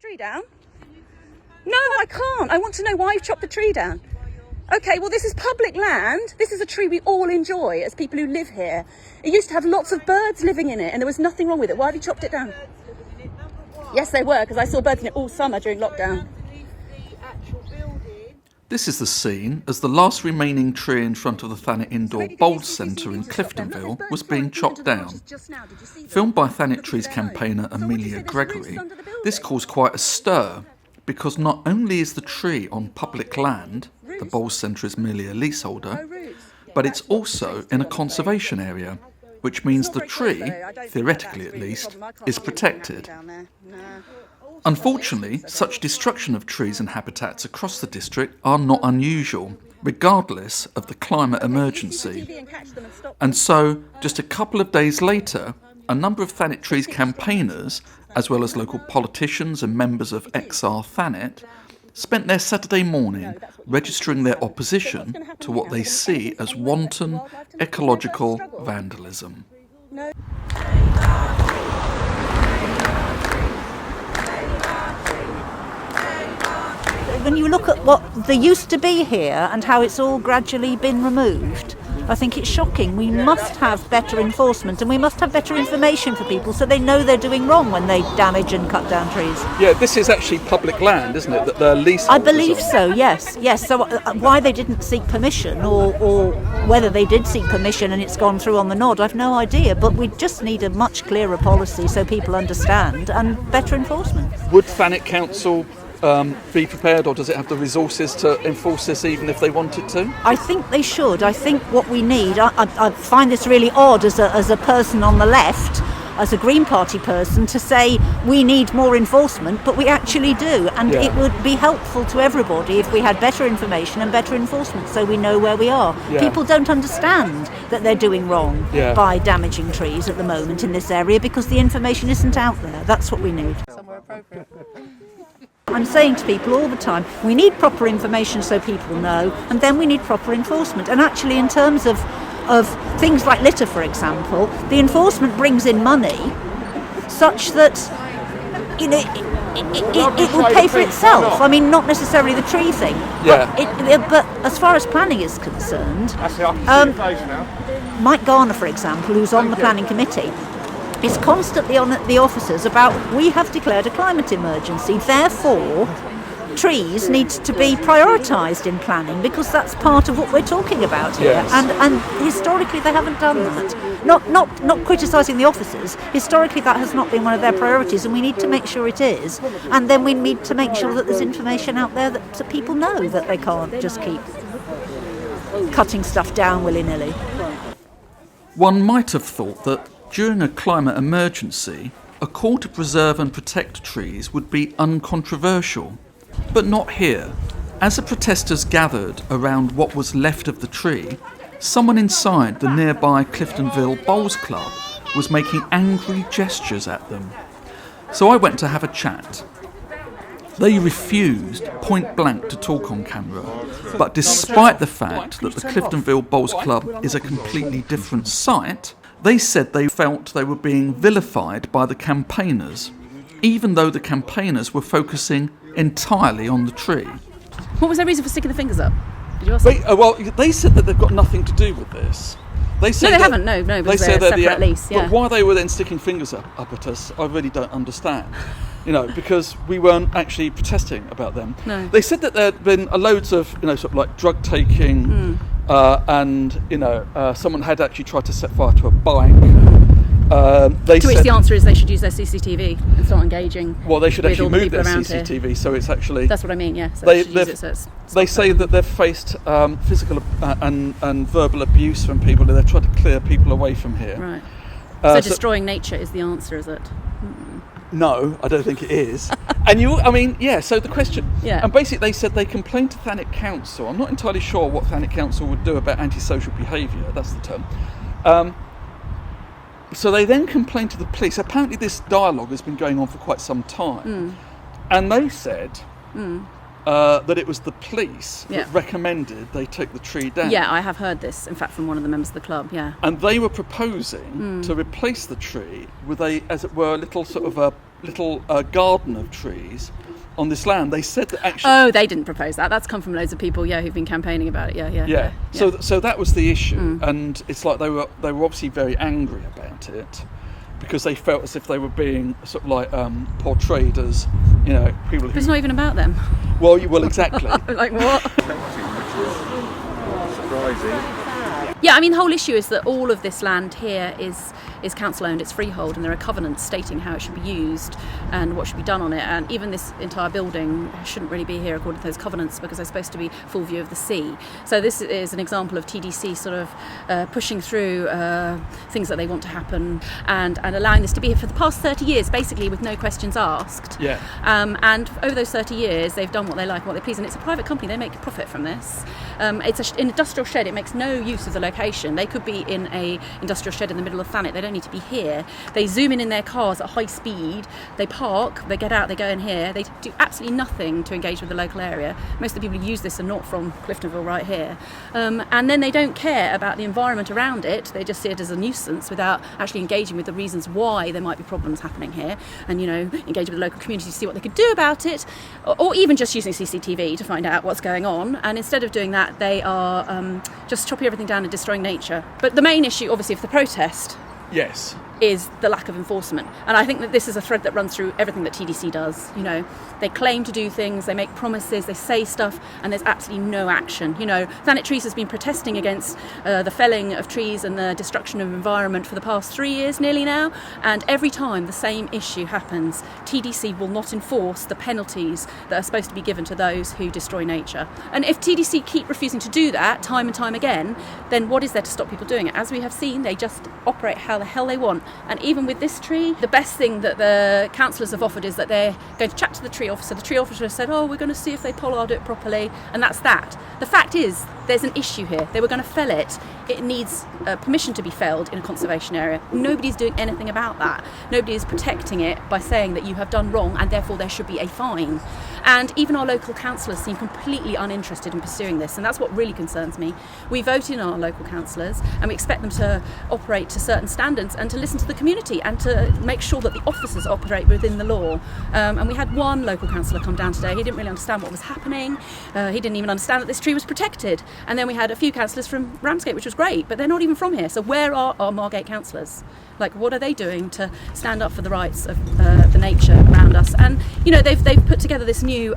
Tree down? No, I can't. I want to know why you've chopped the tree down. Okay, well, this is public land. This is a tree we all enjoy as people who live here. It used to have lots of birds living in it and there was nothing wrong with it. Why have you chopped it down? Yes, they were, because I saw birds in it all summer during lockdown. This is the scene as the last remaining tree in front of the Thanet Indoor Bowls Centre in Cliftonville was being chopped down. Filmed by Thanet Trees campaigner Amelia Gregory, this caused quite a stir, because not only is the tree on public land, the Bowls Centre is merely a leaseholder, but it's also in a conservation area, which means the tree, theoretically at least, is protected. Unfortunately, such destruction of trees and habitats across the district are not unusual, regardless of the climate emergency. And so, just a couple of days later, a number of Thanet Trees campaigners, as well as local politicians and members of XR Thanet, spent their Saturday morning registering their opposition to what they see as wanton ecological vandalism. When you look at what there used to be here and how it's all gradually been removed, I think it's shocking. We must have better enforcement and we must have better information for people so they know they're doing wrong when they damage and cut down trees. Yeah, this is actually public land, isn't it, that they're leasing? I believe so, yes. So why they didn't seek permission or whether they did seek permission and it's gone through on the nod, I've no idea. But we just need a much clearer policy so people understand and better enforcement. Would Thanet Council be prepared, or does it have the resources to enforce this even if they wanted to? I think they should. I think what we need, I find this really odd as a person on the left, as a Green Party person, to say we need more enforcement, but we actually do. And it would be helpful to everybody if we had better information and better enforcement so we know where we are. Yeah. People don't understand that they're doing wrong by damaging trees at the moment in this area because the information isn't out there. That's what we need. Somewhere appropriate. I'm saying to people all the time, we need proper information so people know, and then we need proper enforcement. And actually, in terms of things like litter, for example, the enforcement brings in money such that, you know, it will pay for itself. I mean, not necessarily the tree thing, but as far as planning is concerned, Mike Garner, for example, who's on the planning committee, is constantly on the officers about, we have declared a climate emergency, therefore trees need to be prioritised in planning because that's part of what we're talking about here. Yes. And historically they haven't done that. Not criticising the officers, historically that has not been one of their priorities and we need to make sure it is. And then we need to make sure that there's information out there that people know that they can't just keep cutting stuff down willy-nilly. One might have thought that during a climate emergency, a call to preserve and protect trees would be uncontroversial. But not here. As the protesters gathered around what was left of the tree, someone inside the nearby Cliftonville Bowls Club was making angry gestures at them. So I went to have a chat. They refused point blank to talk on camera, but despite the fact that the Cliftonville Bowls Club is a completely different site, they said they felt they were being vilified by the campaigners, even though the campaigners were focusing entirely on the tree. What was their reason for sticking the fingers up? Did you ask them? Well, they said that they've got nothing to do with this. They say No, they haven't. No, because they're a separate lease. Yeah. But why they were then sticking fingers up at us, I really don't understand. You know, because we weren't actually protesting about them. No. They said that there had been loads of, sort of like drug taking, and someone had actually tried to set fire to a bike. To which the answer is they should use their CCTV and start engaging. Well, they should actually move their CCTV, here. So it's actually. That's what I mean. Yeah. So they say that they've faced physical and verbal abuse from people. They've tried to clear people away from here. Right. So destroying nature is the answer, is it? No, I don't think it is. So the question... Yeah. And basically they said they complained to Thanet Council. I'm not entirely sure what Thanet Council would do about antisocial behaviour, that's the term. So they then complained to the police. Apparently this dialogue has been going on for quite some time. And they said that it was the police that recommended they take the tree down. Yeah, I have heard this, in fact, from one of the members of the club, yeah. And they were proposing to replace the tree with a, as it were, a little sort of a little garden of trees on this land. They said that actually... Oh, they didn't propose that. That's come from loads of people, who've been campaigning about it. Yeah. So that was the issue, and it's like they were obviously very angry about it because they felt as if they were being sort of like portrayed as, people who... But it's not even about them. Well, exactly. Like what? Surprising. Yeah, I mean, the whole issue is that all of this land here is council owned, it's freehold, and there are covenants stating how it should be used and what should be done on it. And even this entire building shouldn't really be here according to those covenants because they're supposed to be full view of the sea. So this is an example of TDC sort of pushing through things that they want to happen and allowing this to be here for the past 30 years, basically with no questions asked. Yeah. And over those 30 years, they've done what they like and what they please. And it's a private company, they make a profit from this. It's an industrial shed, it makes no use of the location. They could be in a industrial shed in the middle of Thanet. They don't need to be here. They zoom in their cars at high speed, they park, they get out, they go in here. They do absolutely nothing to engage with the local area. Most of the people who use this are not from Cliftonville right here. And then they don't care about the environment around it. They just see it as a nuisance without actually engaging with the reasons why there might be problems happening here, and engage with the local community to see what they could do about it, or even just using CCTV to find out what's going on. And instead of doing that, they are just chopping everything down and destroying nature. But the main issue, obviously, of the protest Yes. is the lack of enforcement. And I think that this is a thread that runs through everything that TDC does. They claim to do things, they make promises, they say stuff, and there's absolutely no action. Thanet Trees has been protesting against the felling of trees and the destruction of environment for the past 3 years nearly now, and every time the same issue happens, TDC will not enforce the penalties that are supposed to be given to those who destroy nature. And if TDC keep refusing to do that time and time again, then what is there to stop people doing it? As we have seen, they just operate how the hell they want. And even with this tree, the best thing that the councillors have offered is that they're going to chat to the tree officer. The tree officer has said, we're going to see if they pollard it properly, and that's that. The fact is, there's an issue here. They were going to fell it. It needs permission to be felled in a conservation area. Nobody's doing anything about that. Nobody is protecting it by saying that you have done wrong and therefore there should be a fine. And even our local councillors seem completely uninterested in pursuing this, and that's what really concerns me. We vote in our local councillors and we expect them to operate to certain standards and to listen to the community and to make sure that the officers operate within the law. And we had one local councillor come down today. He didn't really understand what was happening. He didn't even understand that this tree was protected. And then we had a few councillors from Ramsgate, which was great, but they're not even from here. So where are our Margate councillors? What are they doing to stand up for the rights of the nature around us? And they've put together this new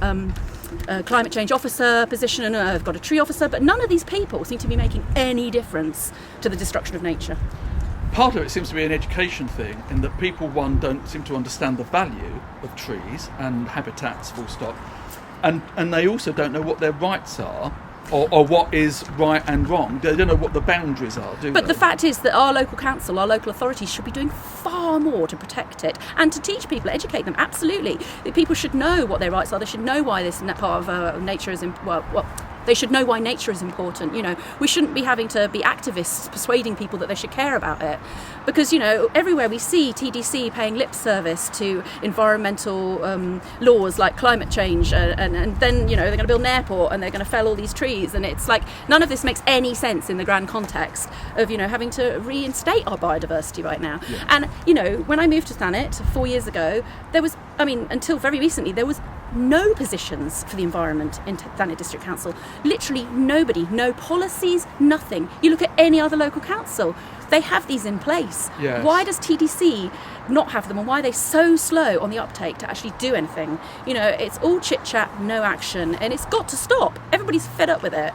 climate change officer position, and they've got a tree officer, but none of these people seem to be making any difference to the destruction of nature. Part of it seems to be an education thing, in that people, don't seem to understand the value of trees and habitats, full stop, and they also don't know what their rights are, or what is right and wrong. They don't know what the boundaries are, do they? But the fact is that our local council, our local authorities should be doing far more to protect it and to teach people, educate them, absolutely. People should know what their rights are. They should know why this part of nature is they should know why nature is important. We shouldn't be having to be activists persuading people that they should care about it, because everywhere we see TDC paying lip service to environmental laws like climate change, and then they're going to build an airport and they're going to fell all these trees, and it's like none of this makes any sense in the grand context of having to reinstate our biodiversity right now. Yeah. And when I moved to Thanet 4 years ago, there was, until very recently, there was no positions for the environment in Thanet District Council. Literally nobody, no policies, nothing. You look at any other local council, they have these in place. Yes. Why does TDC not have them, and why are they so slow on the uptake to actually do anything? It's all chit chat, no action, and it's got to stop. Everybody's fed up with it.